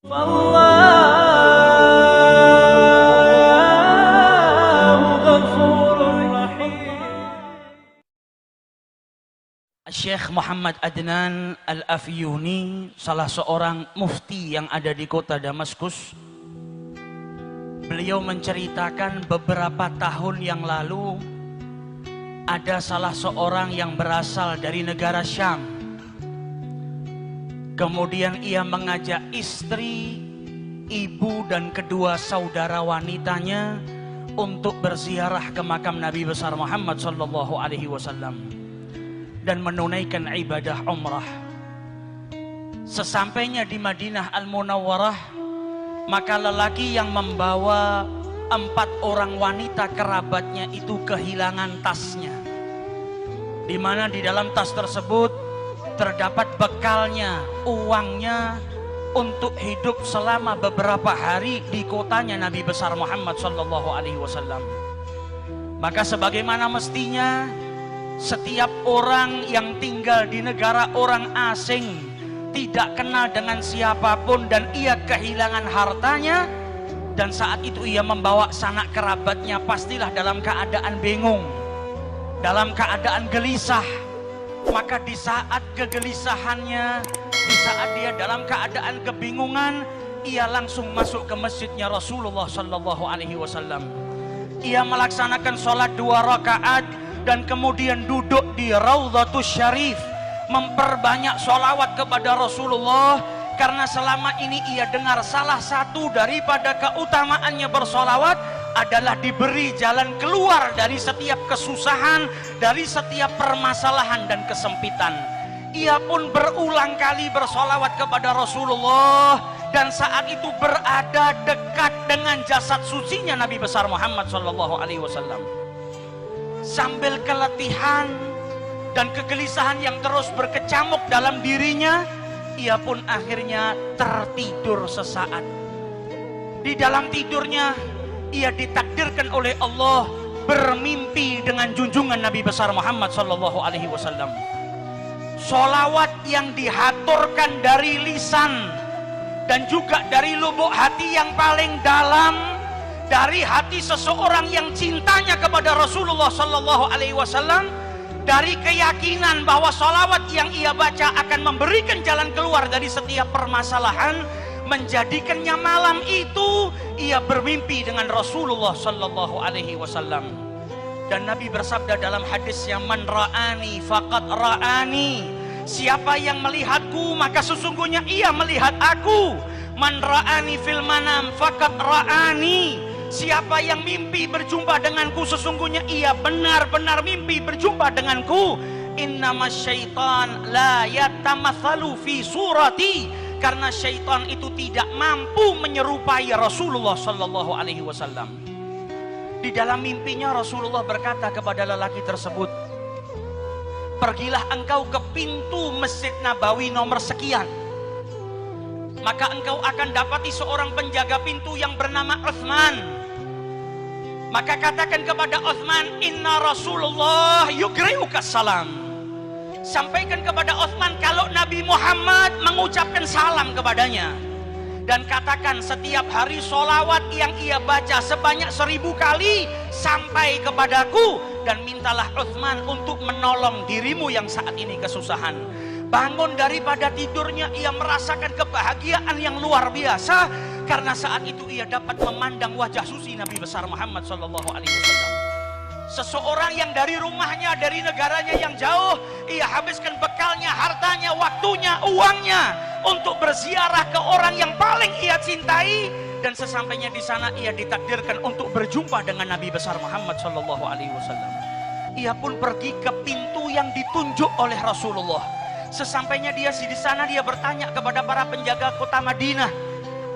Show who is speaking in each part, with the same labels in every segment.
Speaker 1: Syekh Muhammad Adnan Al-Afyuni, salah seorang mufti yang ada di kota Damaskus. Beliau menceritakan beberapa tahun yang lalu ada salah seorang yang berasal dari negara Syam. Kemudian ia mengajak istri, ibu dan kedua saudara wanitanya untuk berziarah ke makam Nabi besar Muhammad sallallahu alaihi wasallam dan menunaikan ibadah umrah. Sesampainya di Madinah Al-Munawwarah, maka lelaki yang membawa 4 orang wanita kerabatnya itu kehilangan tasnya, di mana di dalam tas tersebut terdapat bekalnya, uangnya untuk hidup selama beberapa hari di kotanya Nabi besar Muhammad sallallahu alaihi wasallam. Maka sebagaimana mestinya setiap orang yang tinggal di negara orang asing, tidak kenal dengan siapapun, dan ia kehilangan hartanya, dan saat itu ia membawa sanak kerabatnya, pastilah dalam keadaan bingung, dalam keadaan gelisah. Maka di saat kegelisahannya, di saat dia dalam keadaan kebingungan, ia langsung masuk ke masjidnya Rasulullah sallallahu alaihi wasallam. Ia melaksanakan sholat 2 rakaat dan kemudian duduk di Raudhatus Syarif, memperbanyak sholawat kepada Rasulullah, karena selama ini ia dengar salah satu daripada keutamaannya bersolawat adalah diberi jalan keluar dari setiap kesusahan, dari setiap permasalahan dan kesempitan. Ia pun berulang kali bersolawat kepada Rasulullah, dan saat itu berada dekat dengan jasad sucinya Nabi besar Muhammad sallallahu alaihi wasallam. Sambil keletihan dan kegelisahan yang terus berkecamuk dalam dirinya, ia pun akhirnya tertidur sesaat. Di dalam tidurnya ia ditakdirkan oleh Allah bermimpi dengan junjungan Nabi besar Muhammad sallallahu alaihi wasallam. Sholawat yang dihaturkan dari lisan dan juga dari lubuk hati yang paling dalam, dari hati seseorang yang cintanya kepada Rasulullah sallallahu alaihi wasallam, dari keyakinan bahwa sholawat yang ia baca akan memberikan jalan keluar dari setiap permasalahan, menjadikannya malam itu ia bermimpi dengan Rasulullah sallallahu alaihi wasallam. Dan Nabi bersabda dalam hadis yang man ra'ani faqad ra'ani, siapa yang melihatku maka sesungguhnya ia melihat aku. Man ra'ani fil manam faqad ra'ani, siapa yang mimpi berjumpa denganku sesungguhnya ia benar-benar mimpi berjumpa denganku. Innamas syaitan la yatamatsalu fi surati, karena syaitan itu tidak mampu menyerupai Rasulullah sallallahu alaihi wasallam. Di dalam mimpinya Rasulullah berkata kepada lelaki tersebut, pergilah engkau ke pintu Masjid Nabawi nomor sekian, maka engkau akan dapati seorang penjaga pintu yang bernama Utsman. Maka katakan kepada Utsman, inna Rasulullah yugri'uka salam. Sampaikan kepada Utsman kalau Nabi Muhammad mengucapkan salam kepadanya. Dan katakan setiap hari sholawat yang ia baca sebanyak 1000 kali sampai kepadaku, dan mintalah Utsman untuk menolong dirimu yang saat ini kesusahan. Bangun daripada tidurnya, ia merasakan kebahagiaan yang luar biasa, karena saat itu ia dapat memandang wajah suci Nabi besar Muhammad sallallahu alaihi wasallam. Seseorang yang dari rumahnya, dari negaranya yang jauh, ia habiskan bekalnya, hartanya, waktunya, uangnya untuk berziarah ke orang yang paling ia cintai, dan sesampainya di sana ia ditakdirkan untuk berjumpa dengan Nabi besar Muhammad sallallahu alaihi wasallam. Ia pun pergi ke pintu yang ditunjuk oleh Rasulullah. Sesampainya dia di sana, dia bertanya kepada para penjaga kota Madinah,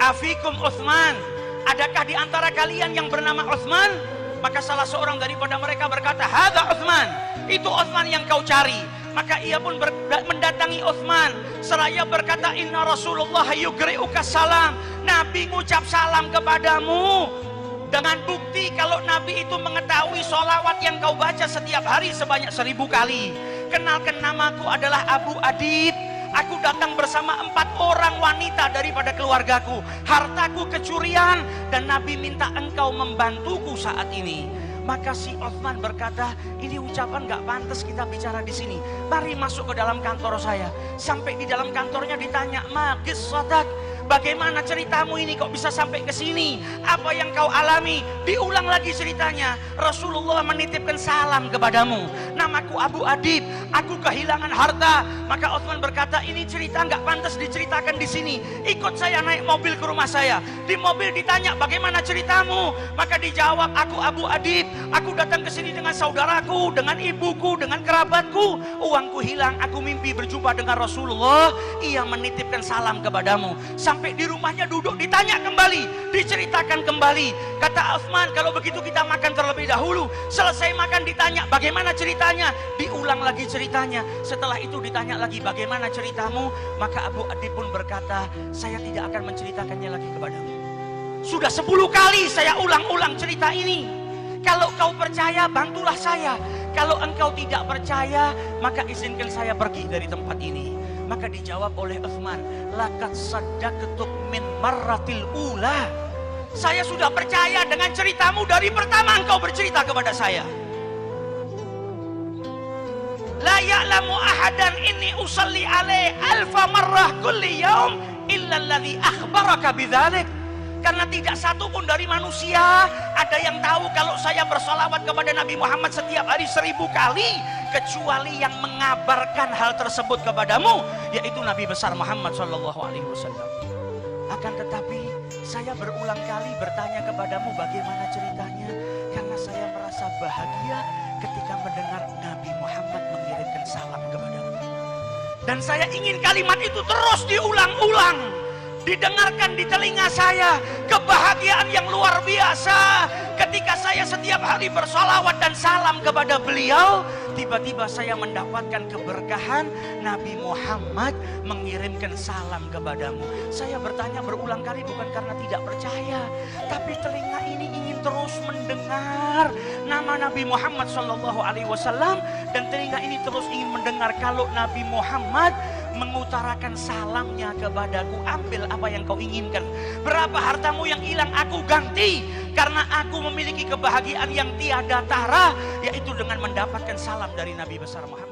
Speaker 1: afikum Utsman, adakah di antara kalian yang bernama Utsman? Maka salah seorang daripada mereka berkata, hadza Utsman, itu Utsman yang kau cari. Maka ia pun mendatangi Utsman seraya berkata, inna Rasulullah yugri'uka salam, Nabi ngucap salam kepadamu. Dengan bukti kalau Nabi itu mengetahui sholawat yang kau baca setiap hari sebanyak 1000 kali. Kenalkan, namaku adalah Abu Adib. Aku datang bersama 4 orang wanita daripada keluargaku. Hartaku kecurian dan Nabi minta engkau membantuku saat ini. Maka si Utsman berkata, ini ucapan gak pantas kita bicara di sini. Mari masuk ke dalam kantor saya. Sampai di dalam kantornya ditanya, ma qissatak, bagaimana ceritamu ini kok bisa sampai ke sini? Apa yang kau alami? Diulang lagi ceritanya. Rasulullah menitipkan salam kepadamu. Namaku Abu Adib, aku kehilangan harta. Maka Utsman berkata, ini cerita nggak pantas diceritakan di sini. Ikut saya naik mobil ke rumah saya. Di mobil ditanya, bagaimana ceritamu? Maka dijawab, aku Abu Adib, aku datang ke sini dengan saudaraku, dengan ibuku, dengan kerabatku. Uangku hilang, aku mimpi berjumpa dengan Rasulullah. Ia menitipkan salam kepadamu. Sampai di rumahnya duduk, ditanya kembali, diceritakan kembali. Kata Utsman, kalau begitu kita makan terlebih dahulu. Selesai makan ditanya, bagaimana ceritanya? Diulang lagi ceritanya. Setelah itu ditanya lagi, bagaimana ceritamu? Maka Abu Adib pun berkata, saya tidak akan menceritakannya lagi kepadamu. Sudah 10 kali saya ulang-ulang cerita ini. Kalau kau percaya, bantulah saya. Kalau engkau tidak percaya, maka izinkan saya pergi dari tempat ini. Maka dijawab oleh Utsman, laqad saddaqtuk min marratil ula. Saya sudah percaya dengan ceritamu dari pertama engkau bercerita kepada saya. La ya'lamu ahadan inni usalli alaihi alfa marrah kulli yaum illa alladhi akhbaraka bidzalik. Karena tidak satu pun dari manusia ada yang tahu kalau saya bersolawat kepada Nabi Muhammad setiap hari 1000 kali, kecuali yang mengabarkan hal tersebut kepadamu, yaitu Nabi besar Muhammad SAW. Akan tetapi saya berulang kali bertanya kepadamu bagaimana ceritanya, karena saya merasa bahagia ketika mendengar Nabi Muhammad mengirimkan salam kepadamu. Dan saya ingin kalimat itu terus diulang-ulang, didengarkan di telinga saya. Kebahagiaan yang luar biasa ketika saya setiap hari bersolawat dan salam kepada beliau. Tiba-tiba saya mendapatkan keberkahan, Nabi Muhammad mengirimkan salam kepadamu. Saya bertanya berulang kali bukan karena tidak percaya, tapi telinga ini ingin terus mendengar nama Nabi Muhammad SAW, dan telinga ini terus ingin mendengar kalau Nabi Muhammad mengutarakan salamnya kepadaku. Ambil apa yang kau inginkan. Berapa hartamu yang hilang aku ganti, karena aku memiliki kebahagiaan yang tiada tara, yaitu dengan mendapatkan salam dari Nabi besar Muhammad.